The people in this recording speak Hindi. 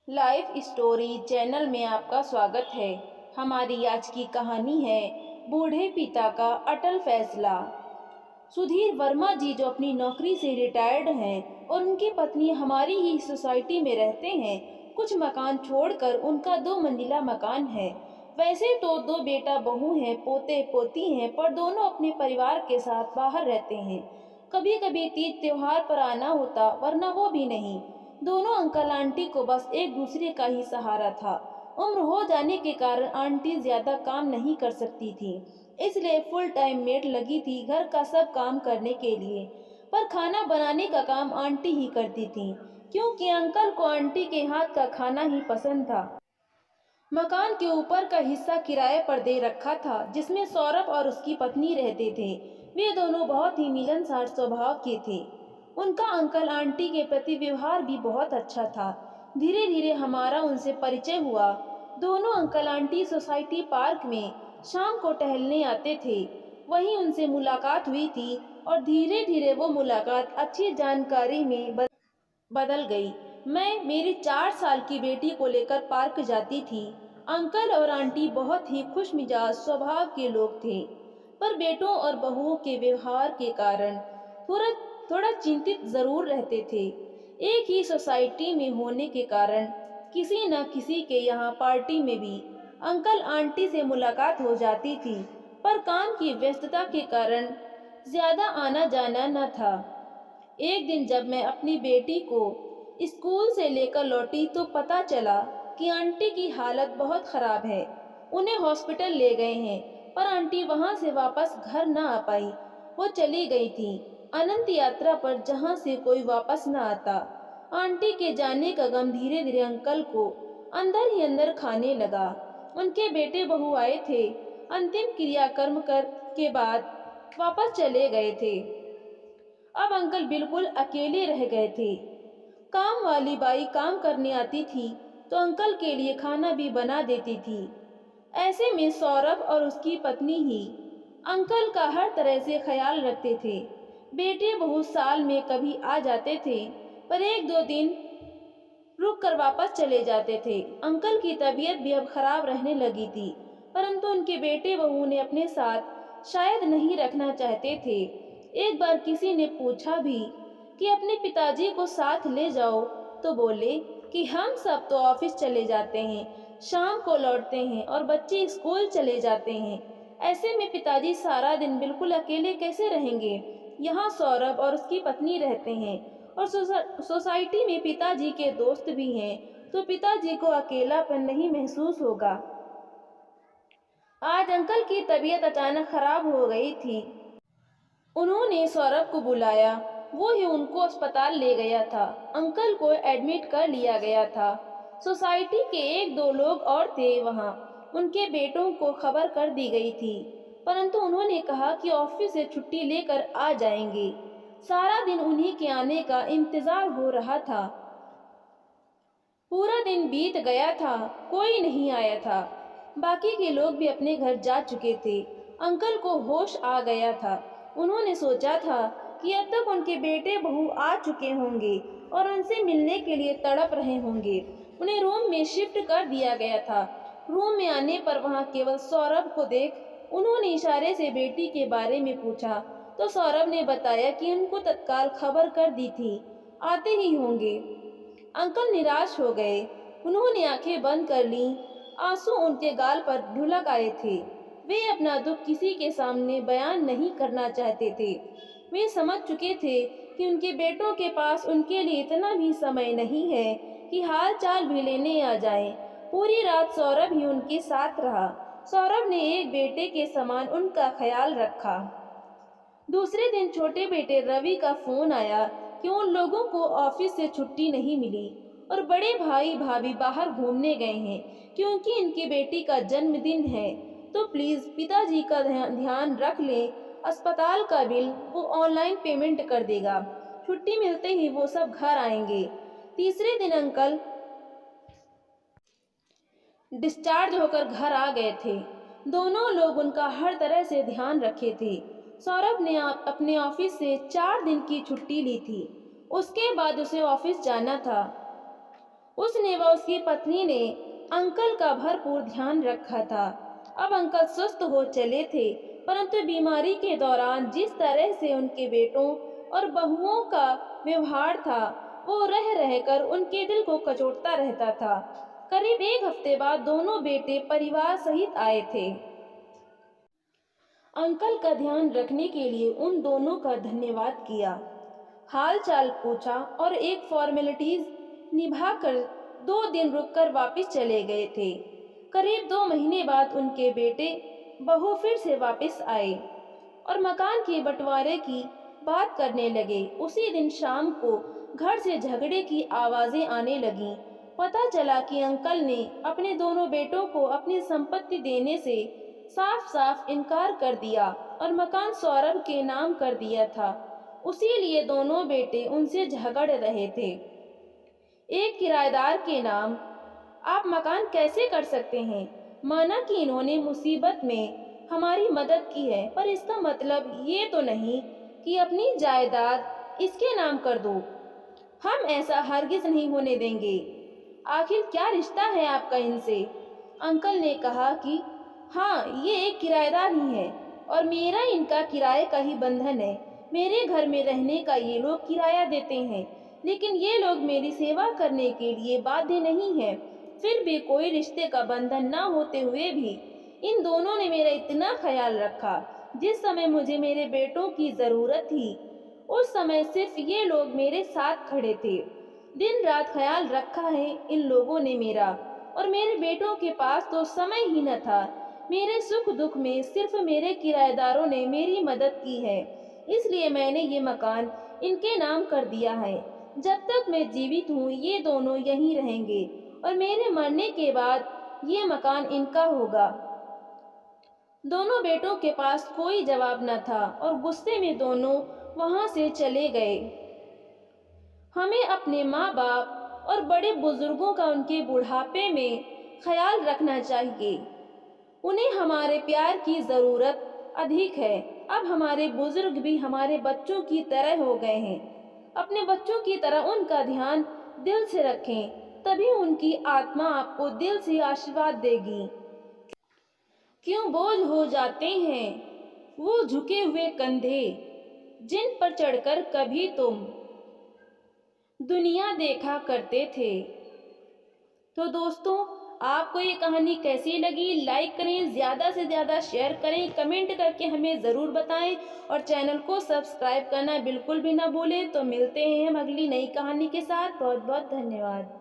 लाइफ स्टोरी चैनल में आपका स्वागत है। हमारी आज की कहानी है बूढ़े पिता का अटल फैसला। सुधीर वर्मा जी जो अपनी नौकरी से रिटायर्ड हैं और उनकी पत्नी हमारी ही सोसाइटी में रहते हैं। कुछ मकान छोड़कर उनका 2 मंजिला मकान है। वैसे तो 2 बेटा बहू हैं, पोते पोती हैं, पर दोनों अपने परिवार के साथ बाहर रहते हैं। कभी कभी तीज त्योहार पर आना होता, वरना वो भी नहीं। दोनों अंकल आंटी को बस एक दूसरे का ही सहारा था। उम्र हो जाने के कारण आंटी ज्यादा काम नहीं कर सकती थी, इसलिए फुल टाइम मेड लगी थी घर का सब काम करने के लिए। पर खाना बनाने का काम आंटी ही करती थी, क्योंकि अंकल को आंटी के हाथ का खाना ही पसंद था। मकान के ऊपर का हिस्सा किराए पर दे रखा था, जिसमें सौरभ और उसकी पत्नी रहते थे। वे दोनों बहुत ही मिलनसार स्वभाव के थे। उनका अंकल आंटी के प्रति व्यवहार भी बहुत अच्छा था। धीरे धीरे हमारा उनसे परिचय हुआ। दोनों अंकल आंटी सोसाइटी पार्क में शाम को टहलने आते थे। वहीं उनसे मुलाकात हुई थी और धीरे धीरे वो मुलाकात अच्छी जानकारी में बदल गई। मैं मेरी 4 साल की बेटी को लेकर पार्क जाती थी। अंकल और आंटी बहुत ही खुश मिजाज स्वभाव के लोग थे, पर बेटों और बहुओं के व्यवहार के कारण थोड़ा थोड़ा चिंतित जरूर रहते थे। एक ही सोसाइटी में होने के कारण किसी न किसी के यहाँ पार्टी में भी अंकल आंटी से मुलाकात हो जाती थी, पर काम की व्यस्तता के कारण ज्यादा आना जाना न था। एक दिन जब मैं अपनी बेटी को स्कूल से लेकर लौटी तो पता चला कि आंटी की हालत बहुत खराब है। उन्हें हॉस्पिटल ले गए हैं, पर आंटी वहां से वापस घर न आ पाई। वो चली गई थी अनंत यात्रा पर, जहां से कोई वापस न आता। आंटी के जाने का गम धीरे धीरे अंकल को अंदर ही अंदर खाने लगा। उनके बेटे बहू आए थे, अंतिम क्रियाकर्म कर के बाद वापस चले गए थे। अब अंकल बिल्कुल अकेले रह गए थे। काम वाली बाई काम करने आती थी तो अंकल के लिए खाना भी बना देती थी। ऐसे में सौरभ और उसकी पत्नी ही अंकल का हर तरह से ख्याल रखते थे। बेटे बहुत साल में कभी आ जाते थे, पर 1-2 दिन रुक कर वापस चले जाते थे। अंकल की तबीयत भी अब खराब रहने लगी थी, परंतु उनके बेटे बहू ने अपने साथ शायद नहीं रखना चाहते थे। एक बार किसी ने पूछा भी कि अपने पिताजी को साथ ले जाओ, तो बोले कि हम सब तो ऑफिस चले जाते हैं, शाम को लौटते हैं और बच्चे स्कूल चले जाते हैं। ऐसे में पिताजी सारा दिन बिल्कुल अकेले कैसे रहेंगे। यहाँ सौरभ और उसकी पत्नी रहते हैं और सोसाइटी में पिताजी के दोस्त भी हैं, तो पिताजी को अकेलापन नहीं महसूस होगा। आज अंकल की तबीयत अचानक खराब हो गई थी। उन्होंने सौरभ को बुलाया, वो ही उनको अस्पताल ले गया था। अंकल को एडमिट कर लिया गया था। सोसाइटी के 1-2 लोग और थे वहाँ। उनके बेटों को खबर कर दी गई थी, परंतु उन्होंने कहा कि ऑफिस से छुट्टी लेकर आ जाएंगे। सारा दिन उन्हीं के आने का इंतजार हो रहा था। पूरा दिन बीत गया था, कोई नहीं आया था। बाकी के लोग भी अपने घर जा चुके थे। अंकल को होश आ गया था। उन्होंने सोचा था कि अब तक उनके बेटे बहू आ चुके होंगे और उनसे मिलने के लिए तड़प रहे होंगे। उन्हें रूम में शिफ्ट कर दिया गया था। रूम में आने पर वहां केवल सौरभ को देख उन्होंने इशारे से बेटी के बारे में पूछा, तो सौरभ ने बताया कि उनको तत्काल खबर कर दी थी, आते ही होंगे। अंकल निराश हो गए। उन्होंने आंखें बंद कर लीं। आंसू उनके गाल पर ढुलक आए थे। वे अपना दुख किसी के सामने बयान नहीं करना चाहते थे। वे समझ चुके थे कि उनके बेटों के पास उनके लिए इतना भी समय नहीं है कि हाल चाल भी लेने आ जाएं। पूरी रात सौरभ ही उनके साथ रहा। सौरभ ने एक बेटे के समान उनका ख्याल रखा। दूसरे दिन छोटे बेटे रवि का फोन आया कि उन लोगों को ऑफिस से छुट्टी नहीं मिली और बड़े भाई भाभी बाहर घूमने गए हैं, क्योंकि इनकी बेटी का जन्मदिन है। तो प्लीज पिताजी का ध्यान रख लें। अस्पताल का बिल वो ऑनलाइन पेमेंट कर देगा। छुट्टी मिलते ही वो सब घर आएंगे। तीसरे दिन अंकल डिस्चार्ज होकर घर आ गए थे। दोनों लोग उनका हर तरह से ध्यान रखे थे। सौरभ ने अपने ऑफिस से 4 दिन की छुट्टी ली थी। उसके बाद उसे ऑफिस जाना था। उसने व उसकी पत्नी ने अंकल का भरपूर ध्यान रखा था। अब अंकल स्वस्थ हो चले थे, परंतु बीमारी के दौरान जिस तरह से उनके बेटों और बहुओं का व्यवहार था, वो रह रहकर उनके दिल को कचोटता रहता था। करीब एक हफ्ते बाद दोनों बेटे परिवार सहित आए थे। अंकल का ध्यान रखने के लिए उन दोनों का धन्यवाद किया, हाल चाल पूछा और एक फॉर्मेलिटीज निभाकर 2 दिन रुककर वापस चले गए थे। करीब 2 महीने बाद उनके बेटे बहू फिर से वापस आए और मकान के बंटवारे की बात करने लगे। उसी दिन शाम को घर से झगड़े की आवाजें आने लगीं। पता चला कि अंकल ने अपने दोनों बेटों को अपनी संपत्ति देने से साफ साफ इनकार कर दिया और मकान सौरभ के नाम कर दिया था। उसी लिए दोनों बेटे उनसे झगड़ रहे थे। एक किराएदार के नाम आप मकान कैसे कर सकते हैं? माना कि इन्होंने मुसीबत में हमारी मदद की है, पर इसका मतलब ये तो नहीं कि अपनी जायदाद इसके नाम कर दो। हम ऐसा हरगिज नहीं होने देंगे। आखिर क्या रिश्ता है आपका इनसे? अंकल ने कहा कि हाँ, ये एक किराएदार ही है और मेरा इनका किराए का ही बंधन है। मेरे घर में रहने का ये लोग किराया देते हैं, लेकिन ये लोग मेरी सेवा करने के लिए बाध्य नहीं है। फिर भी कोई रिश्ते का बंधन न होते हुए भी इन दोनों ने मेरा इतना ख्याल रखा। जिस समय मुझे मेरे बेटों की जरूरत थी, उस समय सिर्फ ये लोग मेरे साथ खड़े थे। दिन रात ख्याल रखा है इन लोगों ने मेरा, और मेरे बेटों के पास तो समय ही न था। मेरे सुख दुख में सिर्फ मेरे किराएदारों ने मेरी मदद की है, इसलिए मैंने ये मकान इनके नाम कर दिया है। जब तक मैं जीवित हूँ ये दोनों यहीं रहेंगे और मेरे मरने के बाद ये मकान इनका होगा। दोनों बेटों के पास कोई जवाब न था और गुस्से में दोनों वहां से चले गए। हमें अपने माँ बाप और बड़े बुजुर्गों का उनके बुढ़ापे में ख्याल रखना चाहिए। उन्हें हमारे प्यार की ज़रूरत अधिक है। अब हमारे बुजुर्ग भी हमारे बच्चों की तरह हो गए हैं। अपने बच्चों की तरह उनका ध्यान दिल से रखें, तभी उनकी आत्मा आपको दिल से आशीर्वाद देगी। क्यों बोझ हो जाते हैं वो झुके हुए कंधे, जिन पर चढ़कर कभी तुम दुनिया देखा करते थे। तो दोस्तों, आपको ये कहानी कैसी लगी? लाइक करें, ज़्यादा से ज़्यादा शेयर करें, कमेंट करके हमें ज़रूर बताएं और चैनल को सब्सक्राइब करना बिल्कुल भी ना भूलें। तो मिलते हैं हम अगली नई कहानी के साथ। बहुत बहुत धन्यवाद।